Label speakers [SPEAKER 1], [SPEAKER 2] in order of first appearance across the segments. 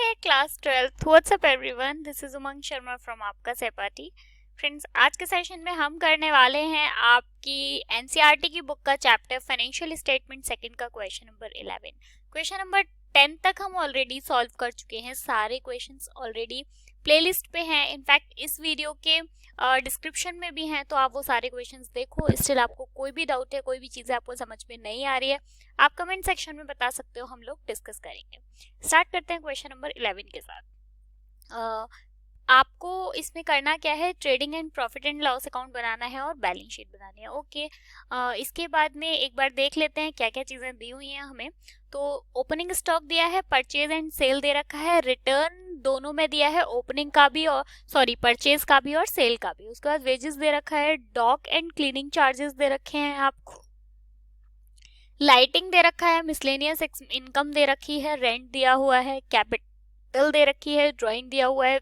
[SPEAKER 1] है class 12th। What's up everyone, this is Umang Sharma from आपका सहपाठी। फ्रेंड्स, आज के सेशन में हम करने वाले हैं आपकी एनसीईआरटी की बुक का चैप्टर फाइनेंशियल स्टेटमेंट सेकंड का क्वेश्चन नंबर 11। क्वेश्चन नंबर 10 तक हम ऑलरेडी सॉल्व कर चुके हैं। सारे क्वेश्चंस ऑलरेडी प्लेलिस्ट पे हैं। इनफैक्ट इस वीडियो के डिस्क्रिप्शन में भी हैं, तो आप वो सारे क्वेश्चंस देखो। स्टिल आपको कोई भी डाउट है, कोई भी चीज़ें आपको समझ में नहीं आ रही है, आप कमेंट सेक्शन में बता सकते हो, हम लोग डिस्कस करेंगे। स्टार्ट करते हैं क्वेश्चन नंबर 11 के साथ। आपको इसमें करना क्या है, trading and profit and loss account बनाना है और बैलेंस शीट बनानी है। ओके, इसके बाद में एक बार देख लेते हैं क्या क्या चीज़ें दी हुई हैं हमें। तो ओपनिंग स्टॉक दिया है, परचेज एंड सेल दे रखा है, रिटर्न दोनों में दिया है, ओपनिंग का भी और परचेज का भी और सेल का भी। उसके बाद वेजेस दे रखा है, डॉक एंड क्लीनिंग चार्जेस दे रखे हैं आपको, लाइटिंग दे रखा है, मिसलेनियस इनकम दे रखी है, रेंट दिया हुआ है, कैपिटल दे रखी है, ड्राइंग दिया हुआ है,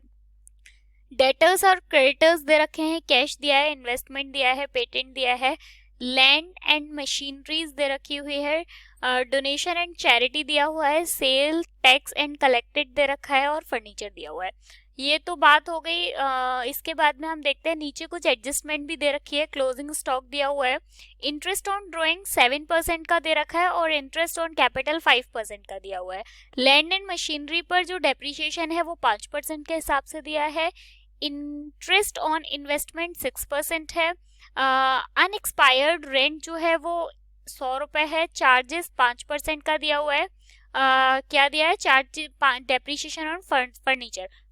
[SPEAKER 1] डेटर्स और क्रेडिटर्स दे रखे हैं, कैश दिया है, इन्वेस्टमेंट दिया है, पेटेंट दिया है, लैंड एंड मशीनरीज दे रखी हुई है, डोनेशन एंड चैरिटी दिया हुआ है, सेल टैक्स एंड कलेक्टेड दे रखा है और फर्नीचर दिया हुआ है। ये तो बात हो गई। इसके बाद में हम देखते हैं नीचे कुछ एडजस्टमेंट भी दे रखी है। क्लोजिंग स्टॉक दिया हुआ है, इंटरेस्ट ऑन ड्राइंग 7% का दे रखा है और इंटरेस्ट ऑन कैपिटल 5% का दिया हुआ है। लैंड एंड मशीनरी पर जो डेप्रिसिएशन है वो 5% के हिसाब से दिया है। इंटरेस्ट ऑन इन्वेस्टमेंट 6% है। अनएक्सपायर्ड रेंट जो है वो 100 रुपए है। चार्जेस 5% का दिया हुआ है। क्या दिया है, चार्ज डेप्रिसिएशन ऑन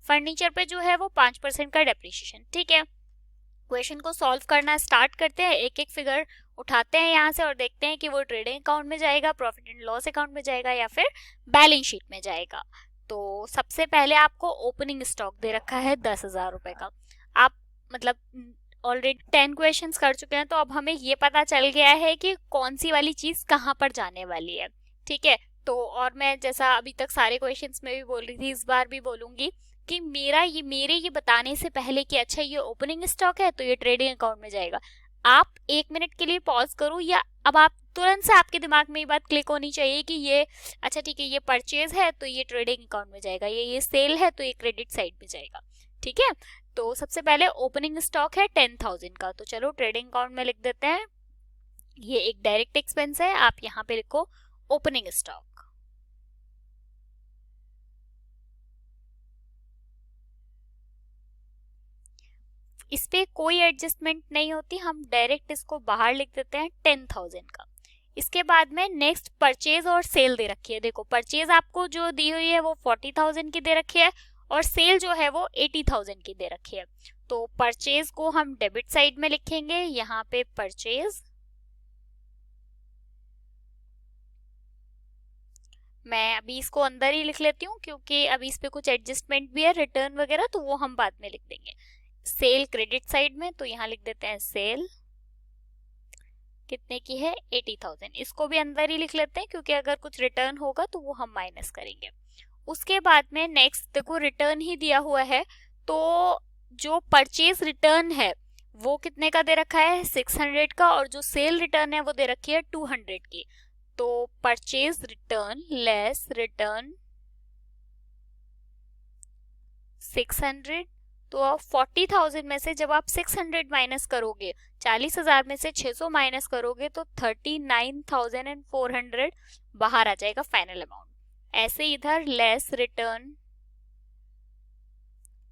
[SPEAKER 1] फर्नीचर पे जो है वो 5% का डेप्रिसिएशन। ठीक है, क्वेश्चन को सॉल्व करना स्टार्ट करते हैं। एक एक फिगर उठाते हैं यहाँ से और देखते हैं कि वो ट्रेडिंग अकाउंट में जाएगा, प्रॉफिट एंड लॉस अकाउंट में जाएगा या फिर बैलेंस शीट में जाएगा। तो सबसे पहले आपको ओपनिंग स्टॉक दे रखा है 10,000 रुपए का। आप मतलब ऑलरेडी 10 क्वेश्चंस कर चुके हैं, तो अब हमें ये पता चल गया है कि कौन सी वाली चीज कहाँ पर जाने वाली है। ठीक है, तो और मैं जैसा अभी तक सारे क्वेश्चंस में भी बोल रही थी, इस बार भी बोलूंगी कि मेरे ये बताने से पहले कि अच्छा ये ओपनिंग स्टॉक है तो ये ट्रेडिंग अकाउंट में जाएगा, आप 1 मिनट के लिए पॉज करो, या अब आप तुरंत से आपके दिमाग में ये बात क्लिक होनी चाहिए कि ये अच्छा ठीक है, ये परचेज है तो ये ट्रेडिंग अकाउंट में जाएगा, ये सेल है तो ये क्रेडिट साइड में जाएगा। ठीक है, तो सबसे पहले ओपनिंग स्टॉक है 10,000 का, तो चलो ट्रेडिंग अकाउंट में लिख देते हैं। ये एक डायरेक्ट एक्सपेंस है, आप यहाँ पे लिखो ओपनिंग स्टॉक। इस पे कोई एडजस्टमेंट नहीं होती, हम डायरेक्ट इसको बाहर लिख देते हैं 10,000 का। इसके बाद में नेक्स्ट परचेज और सेल दे रखी है। देखो परचेज आपको जो दी हुई है वो 40,000 की दे रखी है और सेल जो है वो 80,000 की दे रखी है। तो परचेज को हम डेबिट साइड में लिखेंगे, यहाँ पे परचेज। मैं अभी इसको अंदर ही लिख लेती हूँ क्योंकि अभी इस पे कुछ एडजस्टमेंट भी है, रिटर्न वगैरह, तो वो हम बाद में लिख देंगे। सेल क्रेडिट साइड में, तो यहाँ लिख देते हैं सेल कितने की है, 80,000। इसको भी अंदर ही लिख लेते हैं क्योंकि अगर कुछ रिटर्न होगा तो वो हम माइनस करेंगे। उसके बाद में नेक्स्ट देखो रिटर्न ही दिया हुआ है, तो जो परचेज रिटर्न है वो कितने का दे रखा है, 600 का, और जो सेल रिटर्न है वो दे रखी है 200 की। तो परचेज रिटर्न लेस रिटर्न 600, तो 40,000 में से जब आप 600 माइनस करोगे, 40,000 में से 600 माइनस करोगे तो 39,400 बाहर आ जाएगा फाइनल अमाउंट। ऐसे इधर लेस रिटर्न,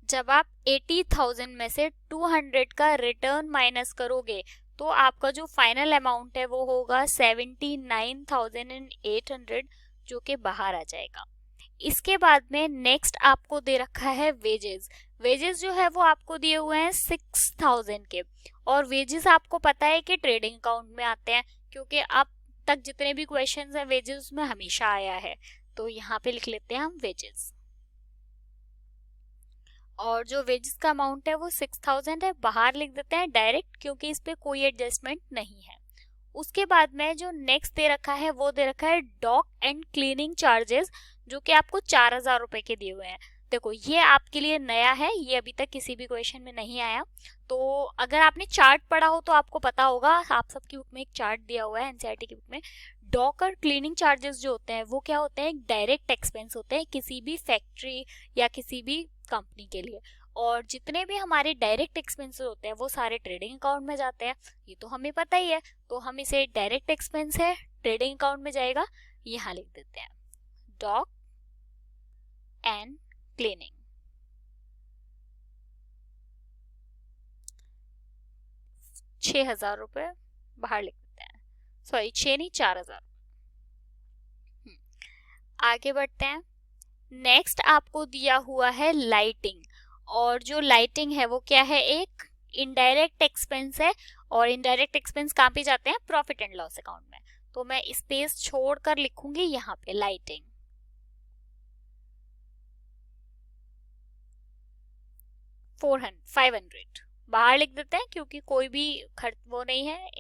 [SPEAKER 1] जब आप 80,000 में से 200 का रिटर्न माइनस करोगे तो आपका जो फाइनल अमाउंट है वो होगा 79,800, जो कि बाहर आ जाएगा। इसके बाद में नेक्स्ट आपको दे रखा है वेजेस। वेजेस जो है वो आपको दिए हुए हैं 6,000 के, और वेजेस आपको पता है कि ट्रेडिंग अकाउंट में आते हैं क्योंकि अब तक जितने भी क्वेश्चंस हैं वेजेस उसमें हमेशा आया है। तो यहाँ पे लिख लेते हैं हम वेजेस, और जो वेजेस का अमाउंट है वो 6,000 है, बाहर लिख देते हैं डायरेक्ट क्योंकि इस पे कोई एडजस्टमेंट नहीं है। उसके बाद में जो नेक्स्ट दे रखा है वो दे रखा है डॉक एंड क्लीनिंग चार्जेस, जो कि आपको 4,000 रुपए के दिए हुए हैं। देखो ये आपके लिए नया है, ये अभी तक किसी भी क्वेश्चन में नहीं आया। तो अगर आपने चार्ट पढ़ा हो तो आपको पता होगा, आप सबकी बुक में एक चार्ट दिया हुआ है एनसीईआरटी की बुक में, डॉक और क्लीनिंग चार्जेस जो होते हैं वो क्या होते हैं, डायरेक्ट एक्सपेंस होते हैं किसी भी फैक्ट्री या किसी भी कंपनी के लिए। और जितने भी हमारे डायरेक्ट एक्सपेंसेस होते हैं वो सारे ट्रेडिंग अकाउंट में जाते हैं, ये तो हमें पता ही है। तो हम इसे डायरेक्ट एक्सपेंस है ट्रेडिंग अकाउंट में जाएगा, यहाँ लिख देते हैं डॉक एंड क्लीनिंग। ₹6,000 बाहर लिख देते हैं, सॉरी 6 नहीं 4,000। आगे बढ़ते हैं। नेक्स्ट आपको दिया हुआ है लाइटिंग, और जो लाइटिंग है वो क्या है, एक इनडायरेक्ट एक्सपेंस है। और इनडायरेक्ट एक्सपेंस कहाँ पे जाते हैं, प्रॉफिट एंड लॉस अकाउंट में। तो मैं स्पेस छोड़कर लिखूंगी यहाँ पे लाइटिंग। $500 बाहर लिख देते हैं क्योंकि कोई भी खर्च वो नहीं है,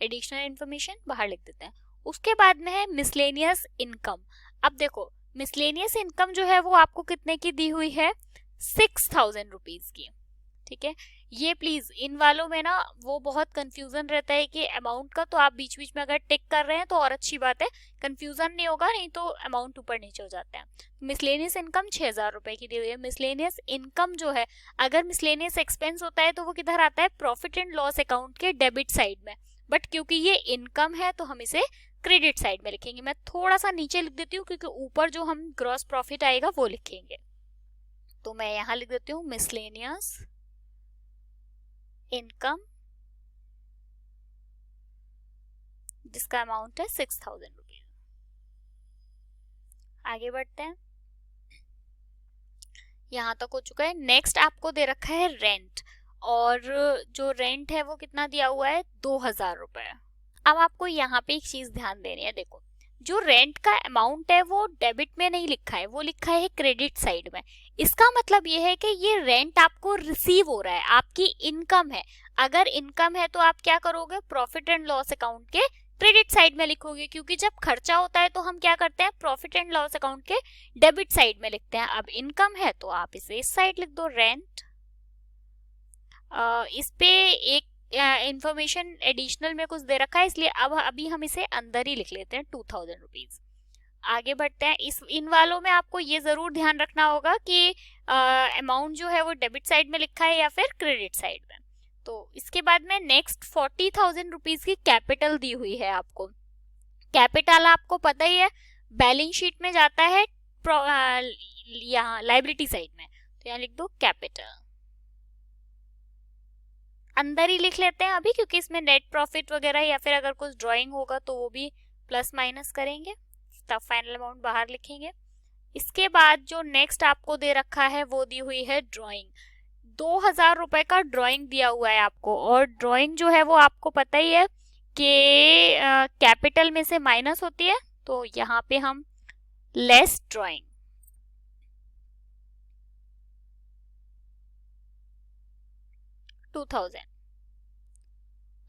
[SPEAKER 1] एडिशनल इंफॉर्मेशन बाहर लिख देते हैं। उसके बाद में है मिसलेनियस इनकम। अब देखो मिसलेनियस इनकम जो है वो आपको कितने की दी हुई है, ₹6,000 की, ठीक है। ये प्लीज इन वालों में ना वो बहुत कंफ्यूजन रहता है कि अमाउंट का, तो आप बीच बीच में अगर टिक कर रहे हैं तो और अच्छी बात है, कंफ्यूजन नहीं होगा, नहीं तो अमाउंट ऊपर नीचे हो जाता है। मिसलेनियस इनकम ₹6,000 की दी हुई है। मिसलेनियस इनकम जो है, अगर मिसलेनियस एक्सपेंस होता है तो वो किधर आता है, प्रॉफिट एंड लॉस अकाउंट के डेबिट साइड में, बट क्योंकि ये इनकम है तो हम इसे क्रेडिट साइड में लिखेंगे। मैं थोड़ा सा नीचे लिख देती हूँ क्योंकि ऊपर जो हम ग्रॉस प्रॉफिट आएगा वो लिखेंगे। तो मैं यहाँ लिख देती हूँ मिसलेनियस इनकम, जिसका अमाउंट है ₹6,000। आगे बढ़ते हैं, यहाँ तक हो चुका है। नेक्स्ट आपको दे रखा है रेंट, और जो रेंट है वो कितना दिया हुआ है, ₹2,000। अब आपको यहाँ पे एक चीज ध्यान देनी है, देखो जो रेंट का अमाउंट है वो डेबिट में नहीं लिखा है, वो लिखा है क्रेडिट साइड में। इसका मतलब ये है कि ये रेंट आपको रिसीव हो रहा है, आपकी इनकम है। अगर इनकम है तो आप क्या करोगे, प्रॉफिट एंड लॉस अकाउंट के क्रेडिट साइड में लिखोगे, क्योंकि जब खर्चा होता है तो हम क्या करते हैं, प्रॉफिट एंड लॉस अकाउंट के डेबिट साइड में लिखते हैं। अब इनकम है तो आप इसे इस साइड लिख दो, रेंट। इस पे एक इंफॉर्मेशन एडिशनल में कुछ दे रखा है, इसलिए अब अभी हम इसे अंदर ही लिख लेते हैं, ₹2,000। आगे बढ़ते हैं। इन वालों में आपको ये जरूर ध्यान रखना होगा कि अमाउंट जो है वो डेबिट साइड में लिखा है या फिर क्रेडिट साइड में। तो इसके बाद में नेक्स्ट ₹40,000 की कैपिटल दी हुई है आपको। कैपिटल आपको पता ही है बैलेंस शीट में जाता है, यहाँ लाइबिलिटी साइड में, तो यहाँ लिख दो कैपिटल। अंदर ही लिख लेते हैं अभी, क्योंकि इसमें नेट प्रॉफिट वगैरह या फिर अगर कुछ ड्राइंग होगा तो वो भी प्लस माइनस करेंगे, तब फाइनल अमाउंट बाहर लिखेंगे। इसके बाद जो नेक्स्ट आपको दे रखा है वो दी हुई है ड्राइंग। ₹2,000 का ड्राइंग दिया हुआ है आपको, और ड्राइंग जो है वो आपको पता ही है कि कैपिटल में से माइनस होती है, तो यहाँ पे हम लेस ड्राइंग, $2,000।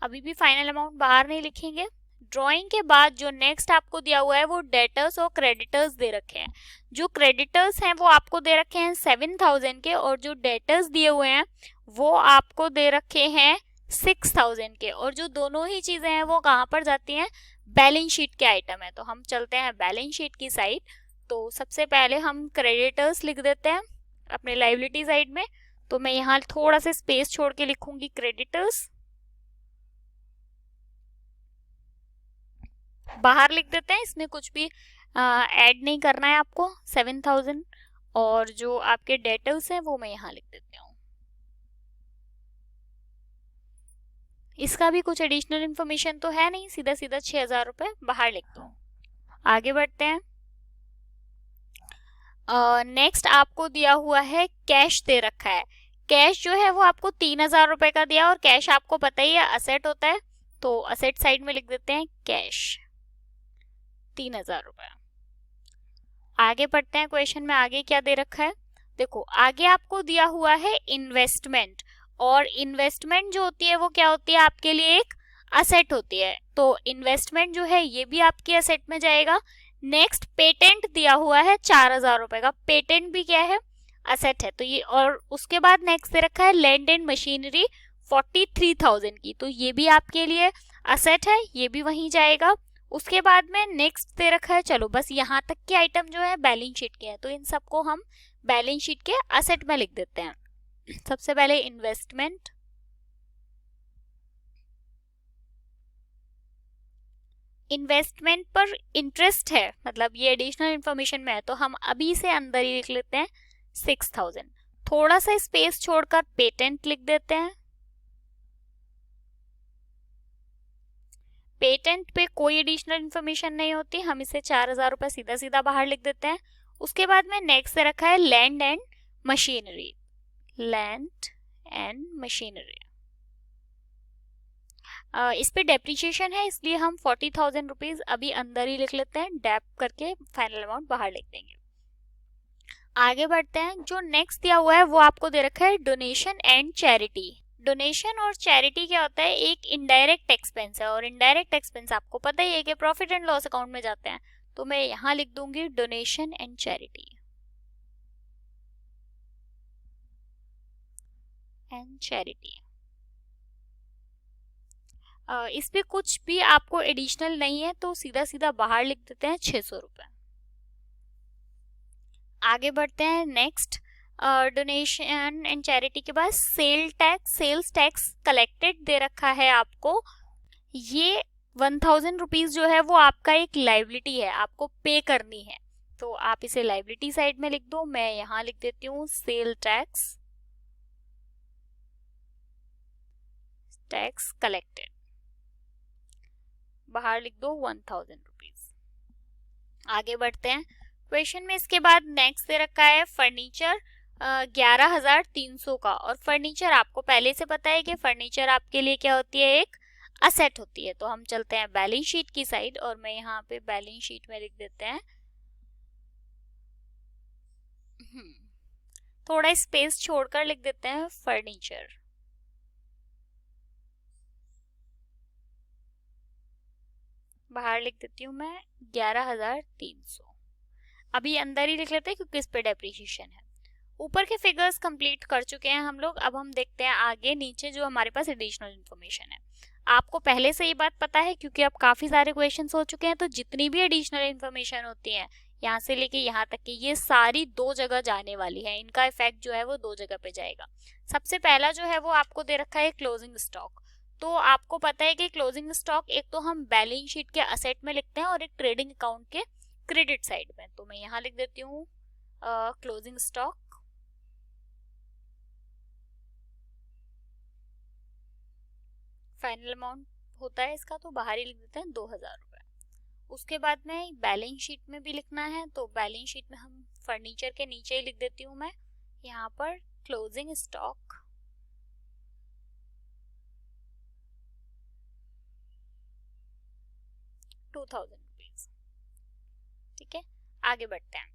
[SPEAKER 1] अभी भी फाइनल अमाउंट बाहर नहीं लिखेंगे। ड्राइंग के बाद जो नेक्स्ट आपको दिया हुआ है वो डेटर्स और क्रेडिटर्स दे रखे हैं। जो क्रेडिटर्स हैं वो आपको दे रखे हैं 7,000 के, और जो डेटर्स दिए हुए हैं वो आपको दे रखे हैं 6,000 के। और जो दोनों ही चीजें हैं वो कहाँ पर जाती हैं, बैलेंस शीट के आइटम है। तो हम चलते हैं बैलेंस शीट की साइड। तो सबसे पहले हम क्रेडिटर्स लिख देते हैं अपने लायबिलिटी साइड में। तो मैं यहाँ थोड़ा सा स्पेस छोड़ के लिखूंगी क्रेडिटर्स, बाहर लिख देते हैं, इसमें कुछ भी ऐड नहीं करना है आपको। 7,000 और जो आपके डेटर्स हैं वो मैं यहाँ लिख देती हूँ। इसका भी कुछ एडिशनल इंफॉर्मेशन तो है नहीं, सीधा सीधा ₹6,000 बाहर लिख दो। आगे बढ़ते हैं। नेक्स्ट आपको दिया हुआ है कैश दे रखा है। कैश जो है वो आपको ₹3,000 का दिया, और कैश आपको पता ही है असेट होता है, तो असेट साइड में लिख देते हैं कैश ₹3,000। आगे बढ़ते हैं क्वेश्चन में, आगे क्या दे रखा है, देखो आगे आपको दिया हुआ है इन्वेस्टमेंट, और इन्वेस्टमेंट जो होती है वो क्या होती है, आपके लिए एक असेट होती है। तो इन्वेस्टमेंट जो है ये भी आपकी असेट में जाएगा। नेक्स्ट पेटेंट दिया हुआ है ₹4,000 का, पेटेंट भी क्या है, असेट है, तो ये। और उसके बाद नेक्स्ट दे रखा है लैंड एंड मशीनरी 43,000 की, तो ये भी आपके लिए असेट है, ये भी वहीं जाएगा। उसके बाद में नेक्स्ट दे रखा है, चलो बस यहाँ तक के आइटम जो है बैलेंस शीट के हैं, तो इन सबको हम बैलेंस शीट के असेट में लिख देते हैं। सबसे पहले इन्वेस्टमेंट, इन्वेस्टमेंट पर इंटरेस्ट है, मतलब ये एडिशनल इंफॉर्मेशन में है, तो हम अभी से अंदर ही लिख लेते हैं 6000। थोड़ा सा स्पेस छोड़कर पेटेंट लिख देते हैं। पेटेंट पे कोई एडिशनल इंफॉर्मेशन नहीं होती, हम इसे 4000 रुपए सीधा सीधा बाहर लिख देते हैं। उसके बाद में नेक्स्ट से रखा है land and machinery, land and machinery. इस पे डेप्रिसिएशन है, इसलिए हम 40,000 रुपीज अभी अंदर ही लिख लेते हैं, डैप करके फाइनल अमाउंट बाहर लिख देंगे। आगे बढ़ते हैं, जो नेक्स्ट दिया हुआ है वो आपको दे रखा है डोनेशन एंड चैरिटी। डोनेशन और चैरिटी क्या होता है, एक इनडायरेक्ट एक्सपेंस है, और इनडायरेक्ट एक्सपेंस आपको पता ही है कि प्रॉफिट एंड लॉस अकाउंट में जाते हैं, तो मैं यहाँ लिख दूंगी donation and charity and charity. इस पे कुछ भी आपको एडिशनल नहीं है, तो सीधा सीधा बाहर लिख देते हैं 600 रुपए। आगे बढ़ते हैं नेक्स्ट, डोनेशन एंड चैरिटी के बाद सेल्स टैक्स कलेक्टेड दे रखा है आपको। ये 1000 रुपीज जो है वो आपका एक लाइबिलिटी है, आपको पे करनी है, तो आप इसे लाइबिलिटी साइड में लिख दो। मैं यहाँ लिख देती हूँ सेल टैक्स कलेक्टेड, बाहर लिख दो 1000 रुपीज। आगे बढ़ते हैं क्वेश्चन में, इसके बाद नेक्स्ट दे रखा है फर्नीचर 11,300 का, और फर्नीचर आपको पहले से पता है कि फर्नीचर आपके लिए क्या होती है, एक असेट होती है। तो हम चलते हैं बैलेंस शीट की साइड, और मैं यहाँ पे बैलेंस शीट में लिख देते हैं, थोड़ा स्पेस छोड़कर लिख देते हैं फर्नीचर। बाहर लिख देती हूँ मैं 11,300, अभी अंदर ही लिख लेते हैं क्योंकि इस पे डेप्रिसिएशन है। ऊपर के फिगर्स कंप्लीट कर चुके हैं हम लोग, अब हम देखते हैं आगे नीचे जो हमारे पास एडिशनल इन्फॉर्मेशन है। आपको पहले से ये बात पता है क्योंकि अब काफी सारे क्वेश्चंस हो चुके हैं, तो जितनी भी एडिशनल इन्फॉर्मेशन होती है यहाँ से लेके यहाँ तक की, ये सारी दो जगह जाने वाली है, इनका इफेक्ट जो है वो दो जगह पे जाएगा। सबसे पहला जो है वो आपको दे रखा है क्लोजिंग स्टॉक। तो आपको पता है कि क्लोजिंग स्टॉक एक तो हम बैलेंस शीट के असेट में लिखते हैं और एक ट्रेडिंग अकाउंट के क्रेडिट साइड में, तो मैं यहाँ लिख देती हूँ क्लोजिंग स्टॉक। फाइनल अमाउंट होता है इसका, तो बाहर ही लिख देते हैं 2000 रुपए। उसके बाद में बैलेंस शीट में भी लिखना है, तो बैलेंस शीट में हम फर्नीचर के नीचे ही लिख देती हूँ मैं यहाँ पर क्लोजिंग स्टॉक 2000 रुपीज। ठीक है, आगे बढ़ते हैं।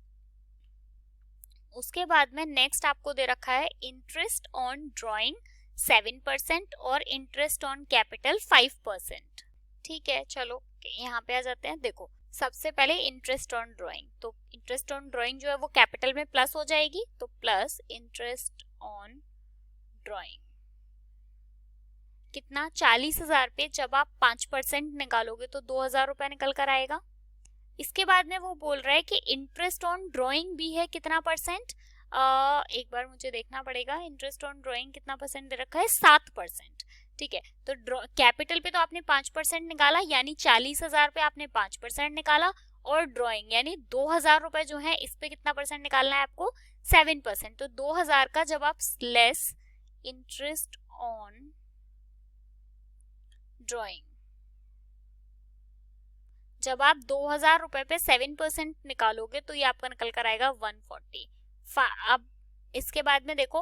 [SPEAKER 1] उसके बाद में नेक्स्ट आपको दे रखा है इंटरेस्ट ऑन ड्राइंग 7% और इंटरेस्ट ऑन कैपिटल 5%। ठीक है, चलो यहाँ पे आ जाते हैं। देखो सबसे पहले इंटरेस्ट ऑन ड्राइंग, तो इंटरेस्ट ऑन ड्राइंग जो है वो कैपिटल में प्लस हो जाएगी, तो प्लस इंटरेस्ट ऑन ड्राइंग कितना, 40,000 पे जब आप 5% निकालोगे तो 2,000 रुपए निकल कर आएगा। इसके बाद में वो बोल रहा है कि इंटरेस्ट ऑन ड्राइंग भी है कितना परसेंट, एक बार मुझे देखना पड़ेगा, इंटरेस्ट ऑन ड्राइंग कितना परसेंट दे रखा है, 7%। ठीक है, तो कैपिटल पे तो आपने 5% निकाला, यानी 40,000 पे आपने 5% निकाला, और ड्राइंग यानी 2,000 रुपए जो है इस पे कितना परसेंट निकालना है आपको, 7%। तो 2,000 का जब आप लेस इंटरेस्ट ऑन ड्राइंग, जब आप 2,000 रुपए पे 7% निकालोगे तो ये आपका निकल कर आएगा 140। अब इसके बाद में देखो,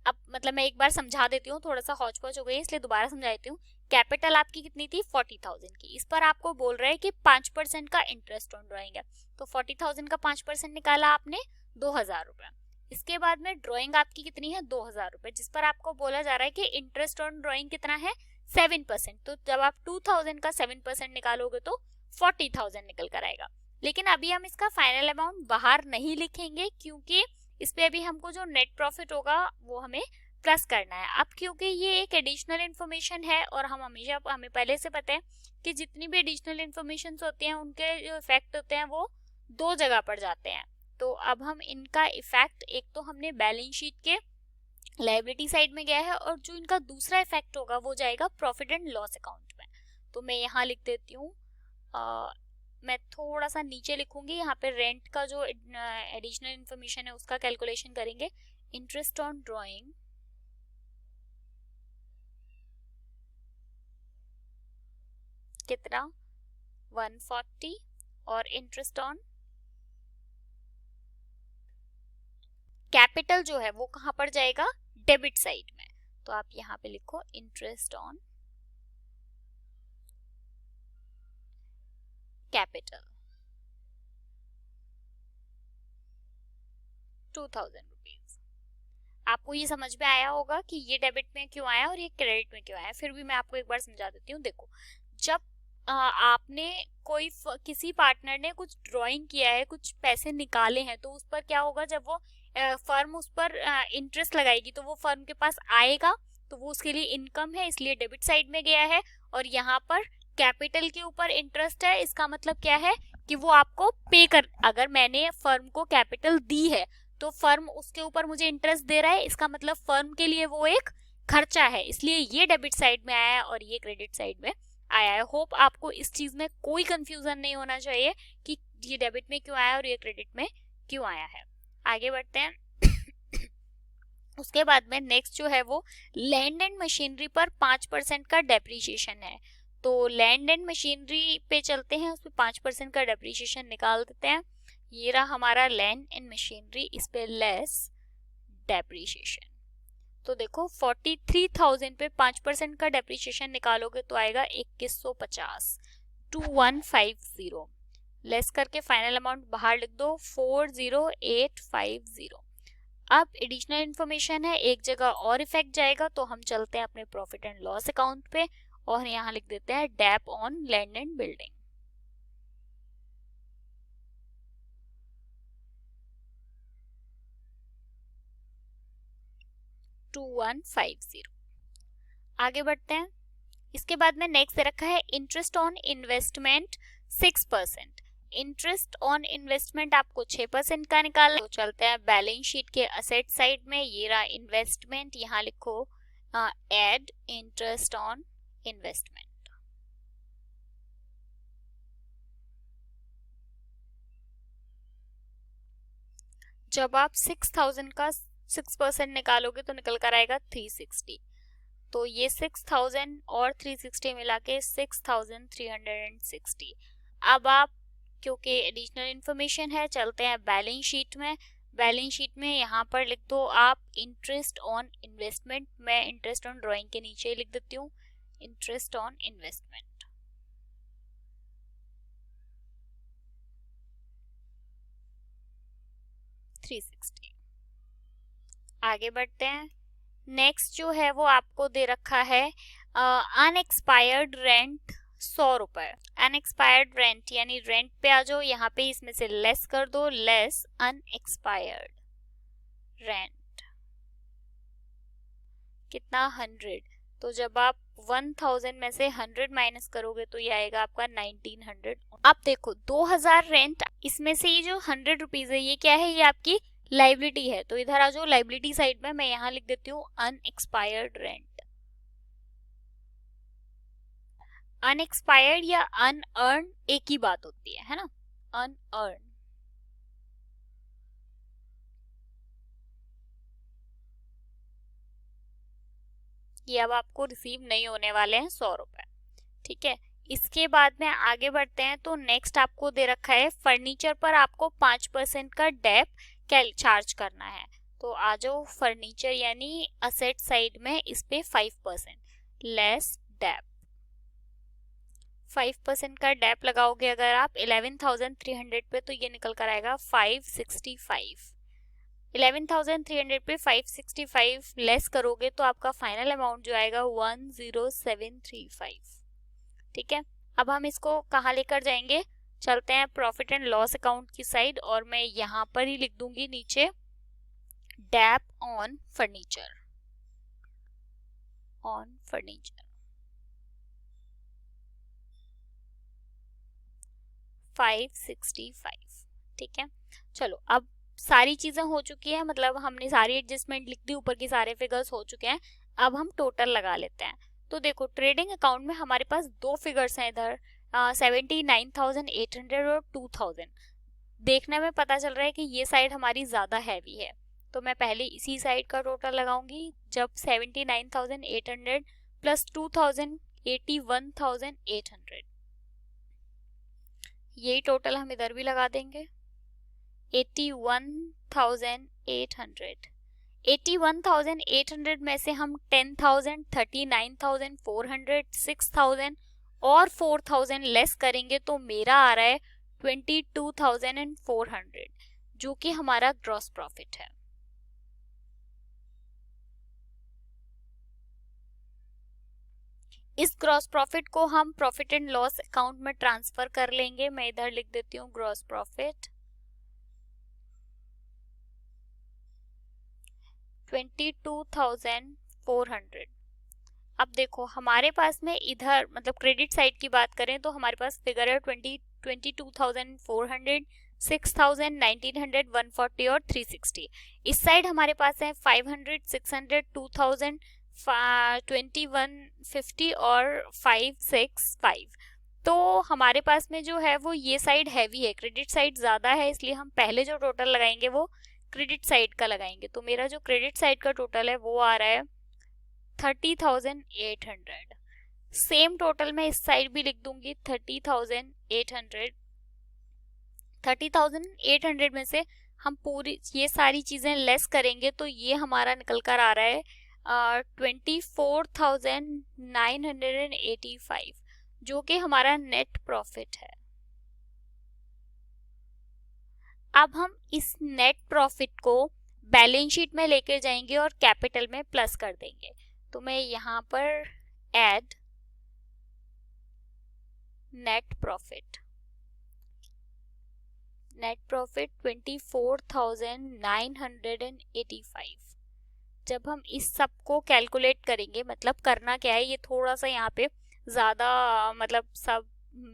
[SPEAKER 1] अब मतलब मैं एक बार समझा देती हूँ, थोड़ा सा हौच पौच हो गई इसलिए दोबारा समझा देती हूँ। कैपिटल आपकी कितनी थी, 40,000 की, इस पर आपको बोल रहा है कि 5% का इंटरेस्ट ऑन ड्राइंग है, तो 40,000 का 5% निकाला आपने 2,000 रुपए। इसके बाद में ड्राइंग आपकी कितनी है, 2,000 रुपए, जिस पर आपको बोला जा रहा है कि इंटरेस्ट ऑन ड्राइंग कितना है, 7%। तो जब आप 2,000 का 7% निकालोगे तो 40,000 निकल कर आएगा। लेकिन अभी हम इसका फाइनल अमाउंट बाहर नहीं लिखेंगे, क्योंकि इस पे अभी हमको जो नेट प्रॉफिट होगा वो हमें प्लस करना है। अब क्योंकि ये एक एडिशनल इन्फॉर्मेशन है और हमें पहले से पता है कि जितनी भी एडिशनल इन्फॉर्मेशन होती हैं उनके जो इफेक्ट होते हैं वो दो जगह पर जाते हैं। तो अब हम इनका इफेक्ट, एक तो हमने बैलेंस शीट के लायबिलिटी साइड में गया है और जो इनका दूसरा इफेक्ट होगा वो जाएगा प्रॉफिट एंड लॉस अकाउंट में। तो मैं यहाँ लिख देती हूँ, मैं थोड़ा सा नीचे लिखूंगी, यहाँ पे रेंट का जो एडिशनल इन्फॉर्मेशन है उसका कैलकुलेशन करेंगे। इंटरेस्ट ऑन ड्रॉइंग कितना 140 और इंटरेस्ट ऑन कैपिटल जो है वो कहां पर जाएगा, डेबिट साइड में। तो आप यहाँ पे लिखो इंटरेस्ट ऑन कैपिटल 2000 रुपीज। आपको ये समझ में आया होगा कि ये डेबिट में क्यों आया और ये क्रेडिट में क्यों आया। फिर भी मैं आपको एक बार समझा देती हूँ। देखो, जब आपने किसी पार्टनर ने कुछ ड्राइंग किया है, कुछ पैसे निकाले हैं, तो उस पर क्या होगा, जब वो फर्म उस पर इंटरेस्ट लगाएगी तो वो फर्म के पास आएगा, तो वो उसके लिए इनकम है, इसलिए डेबिट साइड में गया है। और यहाँ पर कैपिटल के ऊपर इंटरेस्ट है, इसका मतलब क्या है कि वो आपको पे कर, अगर मैंने फर्म को कैपिटल दी है तो फर्म उसके ऊपर मुझे इंटरेस्ट दे रहा है, इसका मतलब फर्म के लिए वो एक खर्चा है, इसलिए ये डेबिट साइड में आया है और ये क्रेडिट साइड में आया है। होप आपको इस चीज में कोई कंफ्यूजन नहीं होना चाहिए कि ये डेबिट में क्यों आया और ये क्रेडिट में क्यों आया है। आगे बढ़ते हैं। उसके बाद में नेक्स्ट जो है वो लैंड एंड मशीनरी पर 5% का डेप्रीशिएशन है। तो लैंड एंड मशीनरी पे चलते हैं, उस पर 5% का डेप्रीशिएशन निकाल देते हैं। ये रहा हमारा लैंड एंड मशीनरी, इस पे लेस डेप्रीशिएशन। तो देखो 43,000 पे 5% का डेप्रीशिएशन निकालोगे तो आएगा 2150, 2150। लेस करके फाइनल अमाउंट बाहर लिख दो 40850। अब एडिशनल इन्फॉर्मेशन है, एक जगह और इफेक्ट जाएगा, तो हम चलते हैं अपने प्रॉफिट एंड लॉस अकाउंट पे और यहाँ लिख देते हैं dep on land and building. आगे बढ़ते हैं। इसके बाद में नेक्स्ट दे रखा है interest on investment 6%। Interest on investment आपको 6% का निकालना। तो चलते हैं बैलेंस शीट के असेट साइड में, ये रहा इन्वेस्टमेंट, यहाँ लिखो एड इंटरेस्ट ऑन इन्वेस्टमेंट। जब आप 6000 का 6% निकालोगे तो निकल कर आएगा 360। तो ये 6000 और 360 मिला के 6360। अब आप, क्योंकि एडिशनल इन्फॉर्मेशन है, चलते हैं बैलेंस शीट में। बैलेंस शीट में यहाँ पर लिख दो आप इंटरेस्ट ऑन इन्वेस्टमेंट। मैं इंटरेस्ट ऑन ड्राइंग के नीचे लिख देती हूँ इंटरेस्ट ऑन इन्वेस्टमेंट। आगे बढ़ते हैं। नेक्स्ट जो है वो आपको दे रखा है अनएक्सपायर्ड रेंट 100 रुपए। अनएक्सपायर्ड रेंट यानी रेंट पे आ जाओ, यहाँ पे इसमें से लेस कर दो, लेस अनएक्सपायर्ड रेंट कितना 100। तो जब आप 1000 में से 100 माइनस करोगे तो ये आएगा आपका 1900। अब देखो 2000 रेंट, इसमें से ये जो 100 रुपीज है ये क्या है, ये आपकी लाइबिलिटी है। तो इधर आ जाओ लाइबिलिटी साइड में, मैं यहाँ लिख देती हूँ अनएक्सपायर्ड रेंट। अनएक्सपायर्ड या अनअर्न एक ही बात होती है ना, अनअर्न। ये अब आपको रिसीव नहीं होने वाले हैं 100 रुपए, ठीक है। इसके बाद में आगे बढ़ते हैं। तो नेक्स्ट आपको दे रखा है फर्नीचर पर आपको 5% का डेप चार्ज करना है। तो आ जाओ फर्नीचर यानी असेट साइड में, इस पे 5% लेस डेप। 5% का डेप लगाओगे अगर आप 11,300 पे तो ये निकल कर आएगा 565। 11,300 पे 565 लेस करोगे तो आपका फाइनल अमाउंट जो आएगा 10735। ठीक है, अब हम इसको कहाँ लेकर जाएंगे, चलते हैं प्रॉफिट एंड लॉस अकाउंट की साइड, और मैं यहाँ पर ही लिख दूंगी नीचे dep on furniture. On furniture 565। ठीक है, चलो अब सारी चीजें हो चुकी है, मतलब हमने सारी एडजस्टमेंट लिख दी, ऊपर की सारे फिगर्स हो चुके हैं। अब हम टोटल लगा लेते हैं। तो देखो ट्रेडिंग अकाउंट में हमारे पास दो फिगर्स हैं इधर, 79,800 और 2,000। देखने में पता चल रहा है कि ये साइड हमारी ज्यादा हैवी है, तो मैं पहले इसी साइड का टोटल लगाऊंगी। जब 79,800 प्लस 2,000 81,800, यही टोटल हम इधर भी लगा देंगे। 81,800, 81,800 में से हम 10,000, 39,400, 6,000 और 4,000 लेस करेंगे तो मेरा आ रहा है 22,400, जो कि हमारा ग्रॉस प्रॉफिट है। इस ग्रॉस प्रॉफिट को हम प्रॉफिट एंड लॉस अकाउंट में ट्रांसफर कर लेंगे। मैं इधर लिख देती हूँ ग्रॉस प्रॉफिट 22,400। अब देखो हमारे पास में इधर मतलब क्रेडिट साइड की बात करें तो हमारे पास फिगर है 22,400, 6,000, 1,900, 140 और 360। इस साइड हमारे पास है 500, 600, 2,000, 2150 और 565। तो हमारे पास में जो है वो ये साइड हैवी है, क्रेडिट साइड ज्यादा है, इसलिए हम पहले जो टोटल लगाएंगे वो क्रेडिट साइड का लगाएंगे। तो मेरा जो क्रेडिट साइड का टोटल है वो आ रहा है 30,800। सेम टोटल मैं इस साइड भी लिख दूंगी 30,800। 30,800 में से हम पूरी ये सारी चीजें लेस करेंगे तो ये हमारा निकल कर आ रहा है 24,985, जो कि हमारा नेट प्रॉफिट है। अब हम इस नेट प्रॉफिट को बैलेंस शीट में लेकर जाएंगे और कैपिटल में प्लस कर देंगे। तो मैं यहां पर ऐड नेट प्रॉफिट 24,985। जब हम इस सब को कैलकुलेट करेंगे, मतलब करना क्या है, ये थोड़ा सा यहाँ पे ज्यादा मतलब सब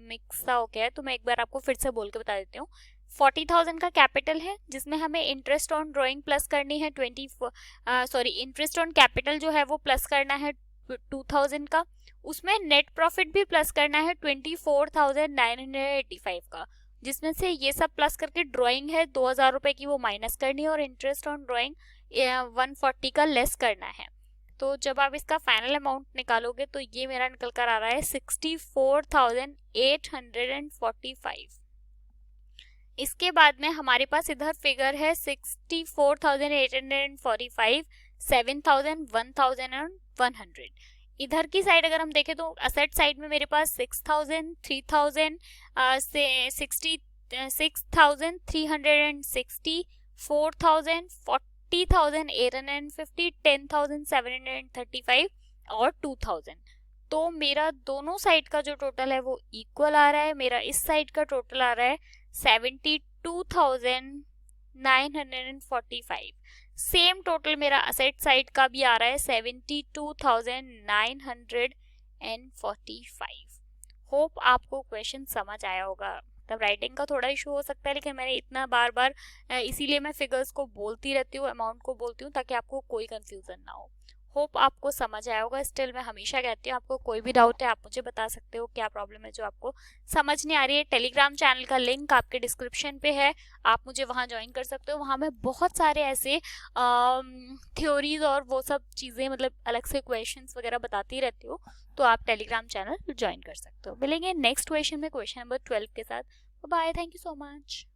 [SPEAKER 1] मिक्स सा हो गया है, तो मैं एक बार आपको फिर से बोल के बता देती हूँ। 40,000 का कैपिटल है जिसमें हमें इंटरेस्ट ऑन ड्राइंग प्लस करनी है इंटरेस्ट ऑन कैपिटल जो है वो प्लस करना है 2,000 का। उसमें नेट प्रॉफिट भी प्लस करना है 24,985 का, जिसमें से ये सब प्लस करके ड्राइंग है 2,000 रुपए की वो माइनस करनी है और इंटरेस्ट ऑन ड्राइंग 140 का लेस करना है। तो जब आप इसका फाइनल अमाउंट निकालोगे तो ये मेरा निकल कर आ रहा है 64,845। इसके बाद में हमारे पास इधर फिगर है 64,845, 7,000, 1,000 और 100। इधर की साइड अगर हम देखें तो असेट साइड में मेरे पास 6,000, 3,000 से 6,360, 4,000, 40,850, 10,735 और 2,000। तो मेरा दोनों साइड का जो टोटल है वो इक्वल आ रहा है। मेरा इस साइड का टोटल आ रहा है 72,945। सेम टोटल मेरा असेट साइड का भी आ रहा है 72,945। होप आपको क्वेश्चन समझ आया होगा। तब राइटिंग का थोड़ा इशू हो सकता है, लेकिन मैंने इतना बार बार इसीलिए मैं फिगर्स को बोलती रहती हूँ, अमाउंट को बोलती हूँ, ताकि आपको कोई कंफ्यूजन ना हो। होप आपको समझ आया होगा। स्टिल मैं हमेशा कहती हूँ आपको कोई भी डाउट है आप मुझे बता सकते हो, क्या प्रॉब्लम है जो आपको समझ नहीं आ रही है। टेलीग्राम चैनल का लिंक आपके डिस्क्रिप्शन पे है, आप मुझे वहाँ ज्वाइन कर सकते हो। वहाँ मैं बहुत सारे ऐसे थ्योरीज और वो सब चीज़ें मतलब अलग से क्वेश्चंस वगैरह बताती रहती हूँ, तो आप टेलीग्राम चैनल ज्वाइन कर सकते हो। मिलेंगे नेक्स्ट क्वेश्चन में, क्वेश्चन नंबर 12 के साथ। Bye, thank you so much.